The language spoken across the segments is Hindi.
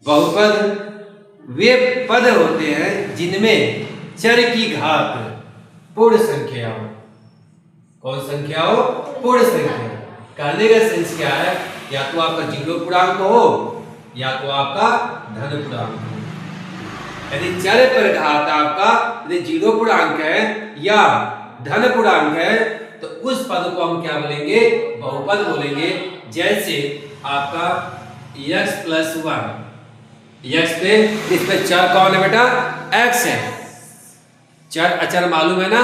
बहुपद वे पद होते हैं जिनमें चर की घात पूर्ण संख्या हो। कौन संख्या हो? पूर्ण संख्या। कहने का सेंस क्या है? या तो आपका जीरो पूर्णांक हो या तो आपका धन पूर्णांक हो। यदि चर पर घात आपका यदि जीरो पूर्णांक है या धन पूर्णांक है तो उस पद को हम क्या बोलेंगे? बहुपद बोलेंगे। जैसे आपका x प्लस 1, x पे इसमें चर कौन है बेटा? x है। चर अचर मालूम है ना?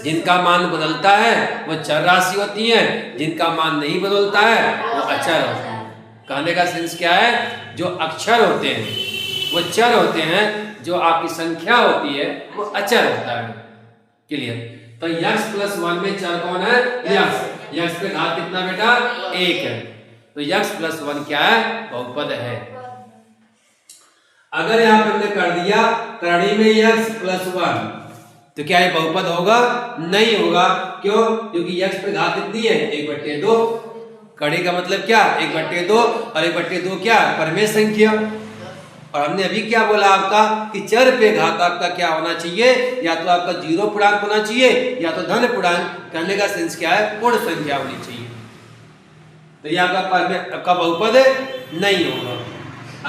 जिनका मान बदलता है वो चर राशि होती है, जिनका मान नहीं बदलता है वो अचर होता है। कहने का सेंस क्या है? जो अक्षर होते हैं वो चर होते हैं, जो आपकी संख्या होती है वो अचर होता है। क्लियर? तो x प्लस 1 में चर कौन है? x पे घात कितना बेटा? 1 है। तो x प्लस 1 क्या है? बहुपद है। अगर यहाँ पे हमने कर दिया करड़ी में x प्लस 1 तो क्या ये बहुपद होगा? नहीं होगा। क्यों? क्योंकि x पे घात कितनी है? 1/2। कड़ी का मतलब क्या? 1/2 और 1/2 क्या? परमेय संख्या। और हमने अभी क्या बोला आपका कि चर पे घात आपका क्या होना चाहिए? या तो आपका जीरो पूर्णांक होना चाहिए या तो धन पूर्णांक। कहने का सेंस क्या है? पूर्ण संख्या होनी चाहिए। तो ये आपका बहुपद नहीं होगा।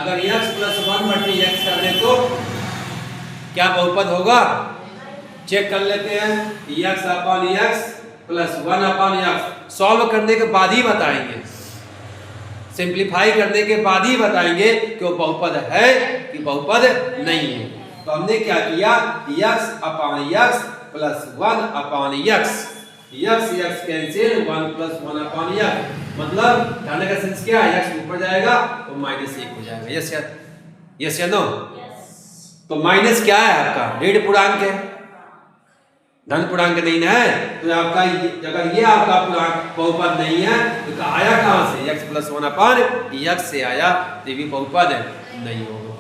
अगर x प्लस 1/x कर दे तो क्या बहुपद होगा? चेक कर लेते हैं। x upon x plus 1 upon x solve करने के बाद ही बताएंगे, सिंप्लीफाई करने के बाद ही बताएंगे कि वो बहुपद है कि बहुपद नहीं है। तो हमने क्या किया? x upon x plus 1 upon x cancel 1 plus 1 upon x। मतलब कहने का सेंस क्या है? x ऊपर जाएगा तो -1 हो जाएगा। यस या नो? तो माइनस क्या है आपका? ऋण पूर्णांक है, धन पूर्णांक नहीं है। तो आपका अगर ये आपका पूर्णांक बहुपद नहीं है तो आया कहां से? x प्लस 1 अपॉन x से आया, तो ये भी बहुपद नहीं होगा।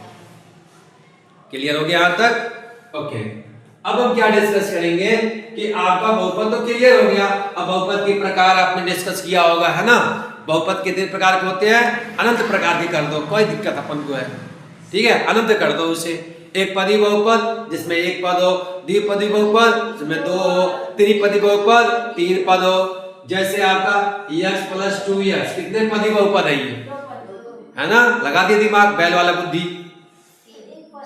क्लियर हो गया यहां तक? ओके। अब हम क्या डिस्कस करेंगे कि आपका बहुपद तो क्लियर हो गया। अब बहुपद के प्रकार आपने डिस्कस किया होगा, है ना? बहुपद कितने प्रकार के होते हैं? अनंत प्रकार के कर दो, कोई दिक्कत अपन को है। ठीक है, अनंत कर दो उसे। एक पदी बहुपद जिसमें एक पद हो, द्विपदी बहुपद जिसमें 2 हो, त्रिपदी बहुपद 3 पद हो। जैसे आपका x प्लस 2x कितने पदी बहुपद है? ये है ना? लगा दिए दिमाग, बैल वाला बुद्धि।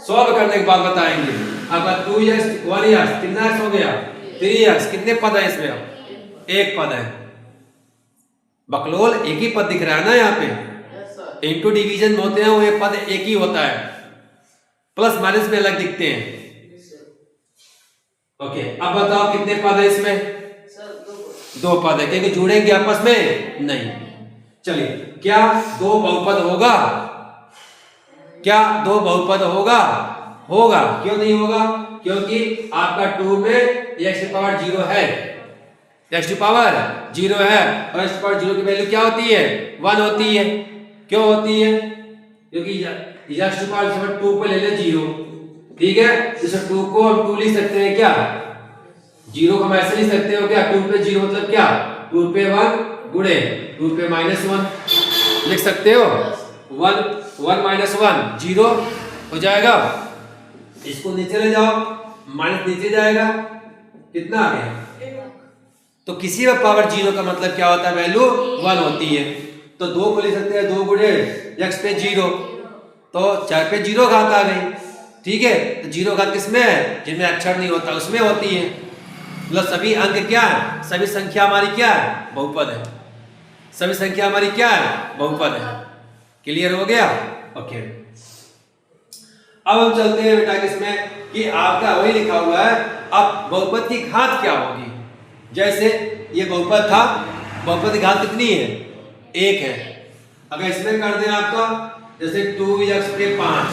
सॉल्व करने के बाद बताएंगे। अब 2x 1x कितना x हो गया? 3x कितने पद है इसमें? एक पद है। बकलोल एक ही पद दिख रहा है ना यहाँ पे? इनटू डिवीजन होते हैं वो एक पद एक ही होता है, प्लस माइनस में अलग दिखते हैं। ओके, अब बताओ कितने पद है इसमें? 2 पद है, क्योंकि जुड़ेंगे आपस में नहीं। चलिए, क्या 2 बहुपद होगा? क्या 2 बहुपद होगा? होगा। क्यों नहीं होगा? क्योंकि आपका 2 में x की पावर 0 है, x की पावर 0 है और x की पावर 0 की वैल्यू क्या होती है? 1 होती है। क्यों होती है? क्योंकि x की पावर 2 पे ले ले 0, ठीक है? इस 2 को हम 2 लिख सकते हैं क्या? 0 को हम ऐसे लिख सकते हो क्या? 2 पे 0 मतलब क्या? 2 पे 1 गुणे 2 पे -1 लिख सकते हो। 1 माइनस 1 0 हो जाएगा। इसको नीचे ले जाओ, माइनस नीचे जाएगा, कितना आ गया? तो किसी भी पावर 0 का मतलब क्या होता है? वैल्यू 1 होती है। तो 2 को लिख सकते हैं 2 गुणे x पे 0, तो 4 पे 0 घात आ गई। ठीक है, तो 0 घात किसमें है? जिनमें अक्षर नहीं होता उसमें होती है। मतलब सभी अंक क्या है? सभी संख्या हमारी क्या है? बहुपद है। सभी संख्या हमारी क्या है? बहुपद है। क्लियर हो गया? ओके। अब हम चलते हैं बेटा किसमें कि आपका वही लिखा हुआ है। अब बहुपद की घात क्या होगी? जैसे ये बहुपद था, बहुपद की घात कितनी है? 1 है। अगर इसमें कर दें आपका जैसे 2x पे 5,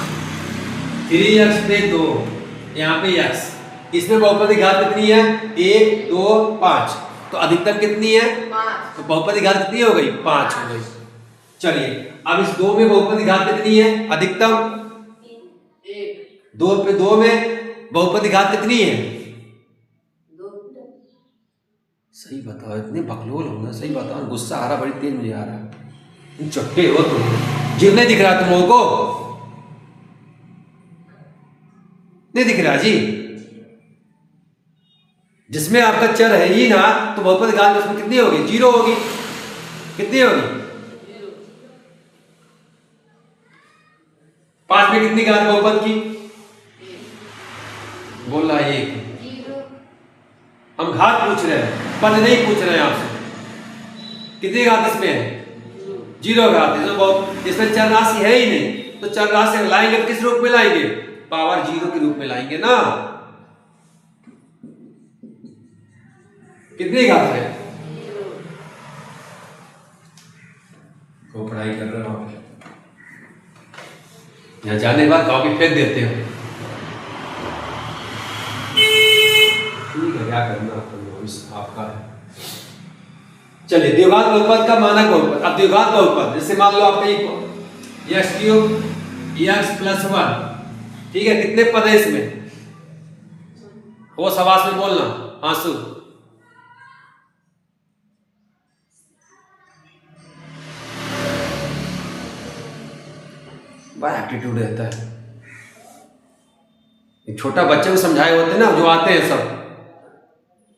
3x पे 2, यहाँ पे x, इसमें बहुपद की घात कितनी है? 1 2 5। तो अधिकतम कितनी है? 5। तो बहुपद की घात कितनी हो गई? 5 हो गई। चलिए, अब इस 2 में बहुपद की घात कितनी है? अधिकतम 2 पे 2 में बहुपद की घात कितनी है? 2। सही बताओ, इतने बकलोल हो ना, सही बताओ। गुस्सा आ रहा बड़ी तेज मुझे आ रहा है। तुम चट्टे हो तुम, जीव नहीं दिख रहा तुम लोगों को? नहीं दिख रहा जी। जिसमें आपका चर है ही ना, तो बहुपद घात उसमें कितनी होगी? 0 होगी। कितनी होगी? 5 में कितनी घात बहुपद की? बोला 1। हम घात पूछ रहे हैं, पद नहीं पूछ रहे हैं आपसे। कितनी घात इसमें है? 0 घात है। तो इसमें चर राशि है ही नहीं, तो चर राशि लाएंगे तो किस रूप में लाएंगे? पावर 0 के रूप में लाएंगे ना। कितनी घात है? वो पढ़ाई कर रहे हो यहाँ जाने के बाद कॉपी फेंक देते हो। ठीक है, क्या करना आपका है। चलिए, द्विघात बहुपद का मानक बहुपद। अब द्विघात बहुपद जैसे मान लो आपका x क्यूब x प्लस 1, ठीक है। कितने पद है इसमें? वो सवास में बोलना। आंसू बड़ा एप्टीट्यूड रहता है। एक छोटा बच्चे को समझाए होते हैं ना, जो आते हैं सब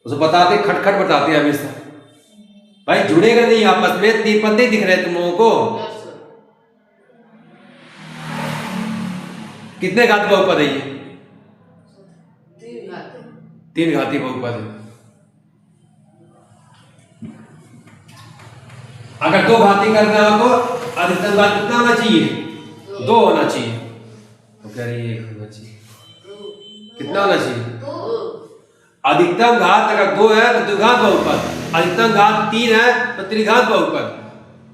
उसे बताते, खटखट बताते हैं हमेशा। भाई जुड़ेगा नहीं आपस में, 3 पद नहीं दिख रहे तुम लोगों को? कितने घात बहुपद है ये? 3 घाती बहुपद है। अगर 2 घाती करना है आपको, अधिकतम घात कितना होना चाहिए? 2 होना चाहिए। तो कह रही है 1 होना चाहिए। कितना होना चाहिए? अधिकतम घात अगर 2 है तो द्विघात बहुपद, अधिकतम घात 3 है तो त्रिघात बहुपद,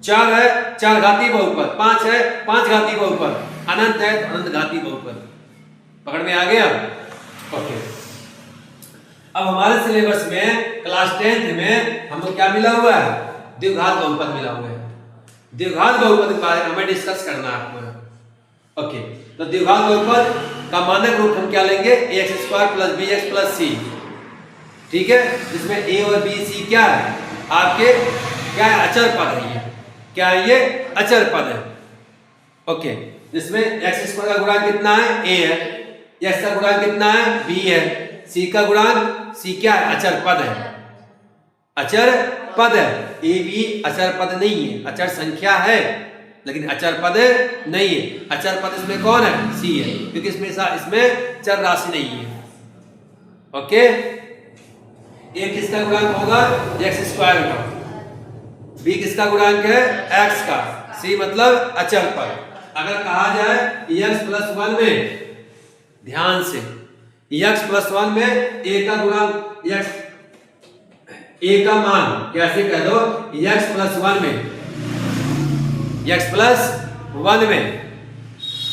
4 है 4 घाती बहुपद, 5 है 5 घाती बहुपद, अनंत है तो अनंत घाती बहुपद। पकड़ में आ गया? ओके। अब हमारे सिलेबस में क्लास 10th में हमको क्या मिला हुआ है? द्विघात बहुपद मिला हुआ है। द्विघात बहुपद के बारे में हमें डिस्कस करना है आपको। ओके, तो द्विघात बहुपद का मानक रूप हम क्या लेंगे? ax² + bx + c, ठीक है। जिसमें a और b c क्या है? आपके क्या है? अचर पद है। ये क्या है? ये अचर पद है। ओके, जिसमें x² का गुणांक कितना है? a है। x का गुणांक कितना है? b है। c का गुणांक, c क्या है? अचर पद है। अचर पद है। a b अचर पद नहीं है, अचर संख्या है लेकिन अचर पद नहीं है। अचर पद इसमें कौन है? c है, क्योंकि इसमें चर राशि नहीं है। ओके, a किसका गुणांक होगा? x² का। b किसका गुणांक है? x का। c मतलब अचर पद। अगर कहा जाए x + 1 में, ध्यान से, x + 1 में a का गुणांक, a का मान कैसे कह दो? x + 1 में, x + 1 में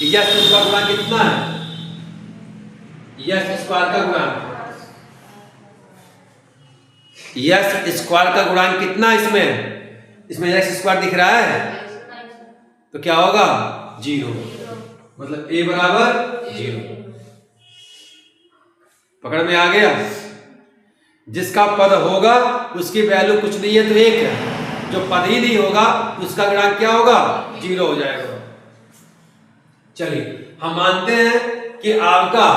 x का गुणांक कितना है? x² का गुणांक, x² का गुणांक कितना इसमें x² दिख रहा है तो क्या होगा? 0, मतलब a बराबर 0। पकड़ में आ गया? जिसका पद होगा उसकी वैल्यू कुछ नहीं है तो 1 है। जो पद ही नहीं होगा उसका गुणांक क्या होगा? 0 हो जाएगा। चलिए, हम मानते हैं कि आपका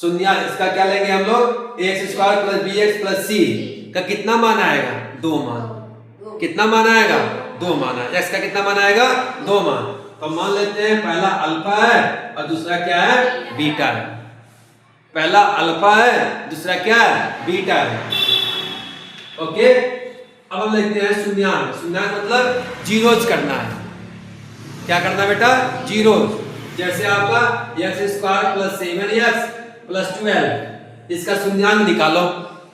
शून्य, इसका क्या लेंगे हम लोग? ax² + bx + c का कितना मान आएगा? 2 मान। कितना मान आएगा? 2 मान आएगा। x का कितना मान आएगा? 2 मान। तो मान लेते हैं पहला अल्फा है और दूसरा क्या है? बीटा है। पहला अल्फा है, दूसरा क्या है? बीटा है। ओके, अब हम लिखते हैं शून्यांक। शून्यांक मतलब जीरोज करना है। क्या करना है बेटा? जीरोज। जैसे आपका x² + 7x + 12, इसका शून्यांक निकालो,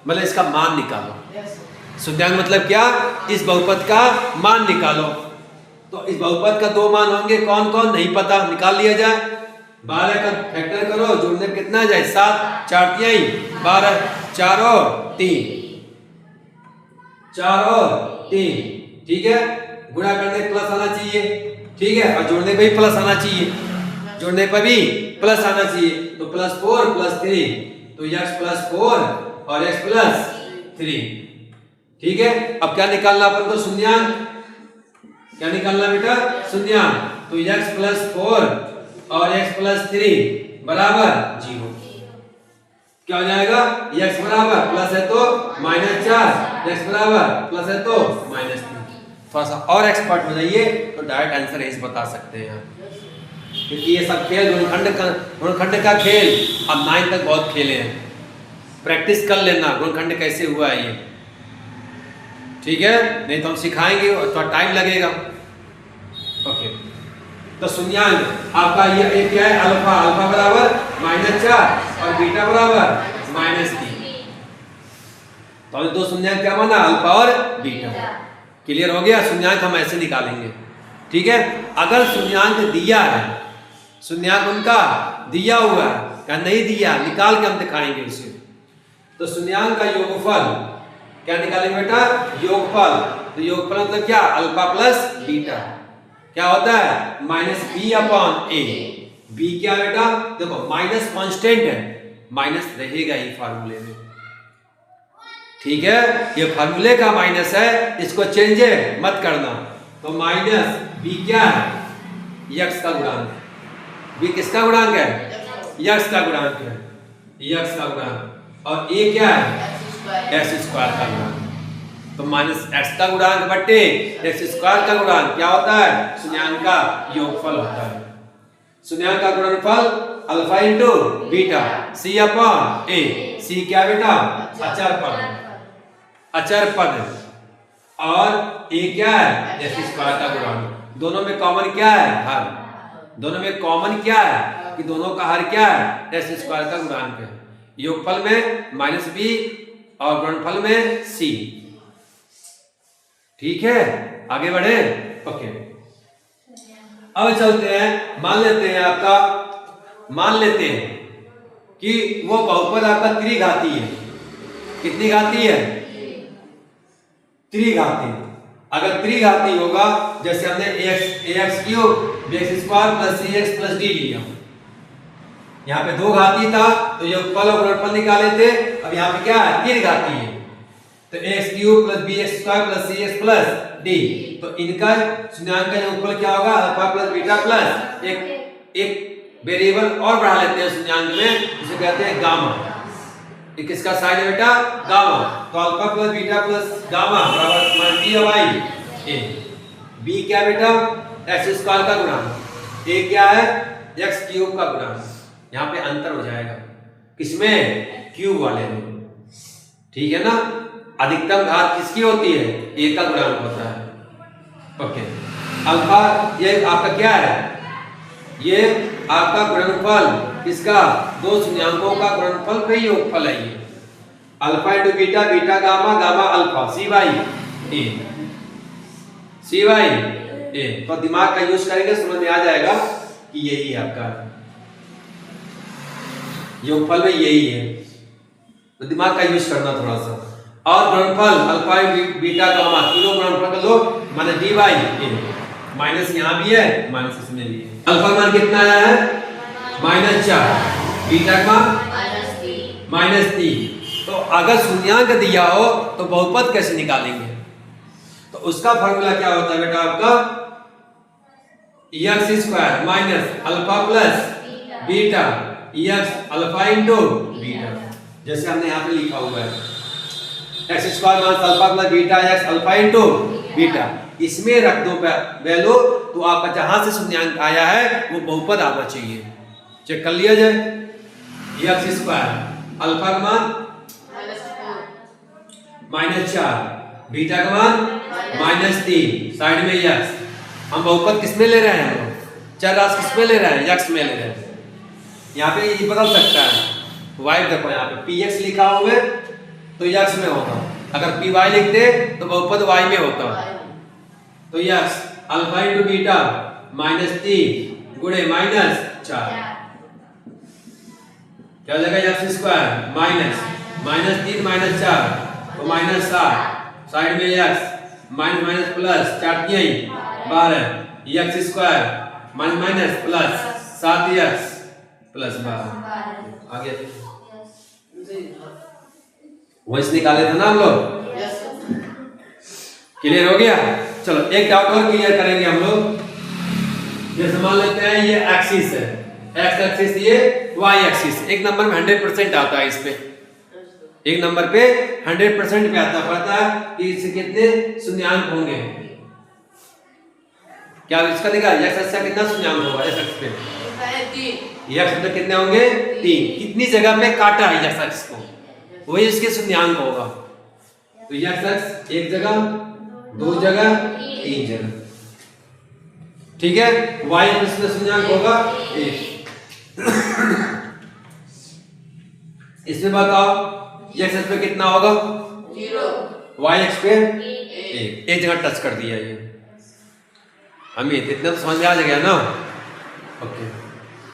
मतलब इसका मान निकालो। शून्यांक मतलब क्या? इस बहुपद का मान निकालो। तो इस बहुपद का 2 मान होंगे, कौन कौन? नहीं पता, निकाल लिया जाए। 12 का फैक्टर करो, जोड़ने में कितना जाए? 7, 4 तिहाई 12, 4 और 3, 4 और 3, ठीक है। गुणा करने पे प्लस आना चाहिए, ठीक है, और जोड़ने पे भी प्लस आना चाहिए, जोड़ने पर भी प्लस आना चाहिए। तो +4 + 3, तो x + 4 और x + 3, ठीक है। अब क्या निकालना अपन को? शून्यांक। क्या निकालना बेटा? शून्यांक। तो x + 4 और x + 3 बराबर 0। क्या हो जाएगा, x बराबर प्लस है तो -4, x बराबर प्लस है तो -3। थोड़ा सा और एक्सपर्ट हो जाइए तो डायरेक्ट आंसर यही बता सकते हैं आप, क्योंकि ये सब खेल गुणनखंड का खेल अब 9 तक बहुत खेले हैं। प्रैक्टिस कर लेना गुणनखंड कैसे हुआ है ये, ठीक है, नहीं तो हम सिखाएंगे और थोड़ा टाइम लगेगा। ओके, तो शून्यांक आपका ये क्या है, अल्फा, अल्फा बराबर -4 और बीटा बराबर -3। तो हमने दो शून्यांक क्या माना, अल्फा और बीटा। क्लियर हो गया, शून्यांक हम ऐसे निकालेंगे, ठीक है। अगर शून्यांक दिया है, शून्यांक उनका दिया हुआ है या नहीं दिया, निकाल के हम दिखाएंगे उसे। तो शून्यांक का योगफल क्या निकालेंगे बेटा, योगफल। तो योगफल मतलब क्या, अल्फा प्लस बीटा क्या होता है, -b/a। b क्या बेटा, देखो माइनस कांस्टेंट है, माइनस रहेगा ही फार्मूले में, ठीक है। ये फार्मूले का माइनस है, इसको चेंज मत करना। तो माइनस b क्या है, x का गुणांक। b किसका गुणांक है, x का गुणांक है, x का गुणांक। और a क्या है, x² का गुणांक। तो -x का गुणांक बट्टे x² का गुणांक क्या होता है, शून्यांक का योगफल होता है। शून्यांक का गुणनफल alpha into beta c/a। c क्या बेटा, अचर पद, अचर पद। और a क्या है, x² का गुणांक। दोनों में कॉमन क्या है, हर। दोनों में कॉमन क्या है कि दोनों का हर क्या है, x² का गुणांक है। योगफल में -b और गुणनफल में c, ठीक है। आगे बढ़े, ओके। अब चलते हैं, मान लेते हैं आपका, मान लेते हैं कि वो बहुपद आपका त्रिघाती है। कितनी घाती है, त्रिघाती। अगर त्रिघाती होगा, जैसे हमने ax³ bx² + cx + d लिया, यहाँ पे दो घाती था तो योगफल और गुणनफल निकाले थे। अब यहाँ पे क्या है, त्रिघाती है, तो ax³ + bx² + cx + d। तो इनका शून्यांक का योगफल क्या होगा, अल्फा प्लस बीटा प्लस एक वेरिएबल और बढ़ा लेते हैं शून्यांक में, जिसे कहते हैं गामा। ये किसका साइन है बेटा, गामा। तो alpha plus beta plus gamma बराबर b/a। b क्या बेटा, x² का गुणांक, a क्या है, x³ का गुणांक। यहाँ पे अंतर हो जाएगा, किसमें, क्यूब वाले में, ठीक है ना। अधिकतम घात किसकी होती है, a का गुणांक होता है। ओके, अल्फा ये आपका क्या है, ये आपका गुणनफल, किसका, दो शून्यांकों का गुणनफल का योगफल है ये। Alpha into beta, beta gamma, gamma alpha, c/a, c/a। तो दिमाग का यूज करेंगे, समझ में आ जाएगा कि यही है आपका योगफल में, यही है। तो दिमाग का यूज करना थोड़ा सा। और गुणनफल अल्फा बीटा गामा, तीनों गुणनफल का लो -d/a। माइनस यहाँ भी है, माइनस इसमें भी है। अल्फा मान कितना आया है, -4, बीटा का -3। तो अगर शून्यांक दिया हो तो बहुपद कैसे निकालेंगे, तो उसका फॉर्मूला क्या होता है बेटा आपका, x² minus alpha plus beta x alpha into beta, जैसे हमने यहाँ पे लिखा हुआ है, x² minus alpha plus beta x alpha into beta. इसमें रख दो वैल्यू, तो आपका जहां से शून्यांक आया है वो बहुपद आना चाहिए। चेक कर लिया जाए, x² अल्फा का मान -4, बीटा का मान -3, साइड में x। हम बहुपद किसमें ले रहे हैं, चर राशि किसमें ले रहे हैं, x में ले रहे हैं। यहाँ पे ये बदल सकता है, y देखो यहाँ पे px लिखा हुआ है तो x में होगा, अगर py लिखते तो बहुपद y में होता। तो x अल्फा इंटू बीटा -3 गुणे -4 क्या हो जाएगा, x² -3 -4 तो -7, साइड में x minus plus 4 12 x² minus plus 7x plus 12 आगे वॉइस निकाले थे ना हम लोग, क्लियर हो गया। चलो एक डाउट और क्लियर करेंगे हम लोग। जैसे मान लेते हैं ये एक्सिस है, एक्स एक्सिस ये वाई एक्सिस। एक नंबर में 100% आता है इसमें, एक नंबर पे 100% पे आता पता है कि इससे कितने शून्यांक होंगे। क्या इसका देखा एक्स एक्सिस का कितना शून्यांक होगा एक्स एक्सिस पे? एक्स पे कितने होंगे? 3। कितनी जगह पे काटा है एक्स एक्सिस को, वही इसके शून्यांक होगा। तो एक्स एक्सिस एक जगह, 2 जगह, 3 जगह, ठीक है। वाई एक्सिस में शून्यांक होगा 1। इसमें बताओ एक्स एक्सिस पे कितना होगा? 0। वाई एक्स पे 1। एक जगह टच कर दिया ये, हमें इतना तो समझ में आ गया ना। ओके।